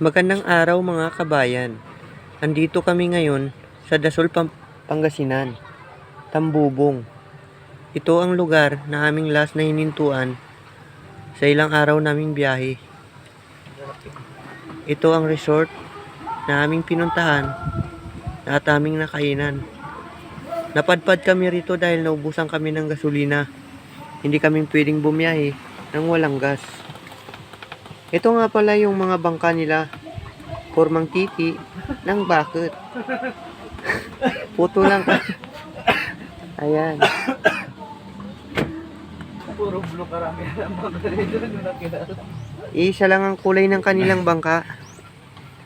Magandang araw mga kabayan. Andito kami ngayon sa Dasol, Pangasinan, Tambubong. Ito ang lugar na aming last na hinintuan sa ilang araw naming biyahe. Ito ang resort na aming pinuntahan at aming nakainan. Napadpad kami rito dahil naubusan kami ng gasolina. Hindi kami pwedeng bumiyahe nang walang gas. Ito nga pala yung mga bangka nila. Formang titi ng bakit. Puto lang ka. Ayan. Puro blue karami ang bangka dito nung nakilala. Isa lang ang kulay ng kanilang bangka.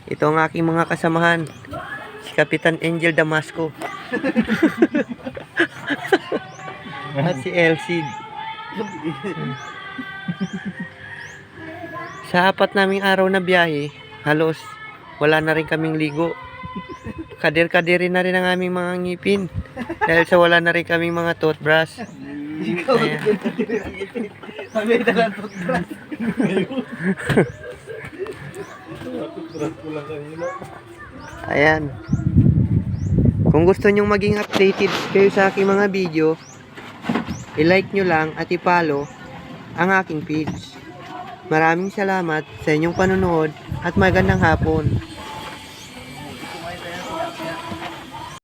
Ito ang aking mga kasamahan. Si Kapitan Angel Damasco. At si Elsie. Sa apat naming araw na biyahe, halos wala na rin kaming ligo. Kader-kaderi na rin ang aming mga ngipin. Dahil sa wala na rin kaming mga toothbrush. Ikaw Ayan. kami dalang toothbrush. Ayan. Kung gusto nyong maging updated kayo sa aking mga video, i-like nyo lang at i-follow ang aking page. Maraming salamat sa inyong panonood at magandang hapon.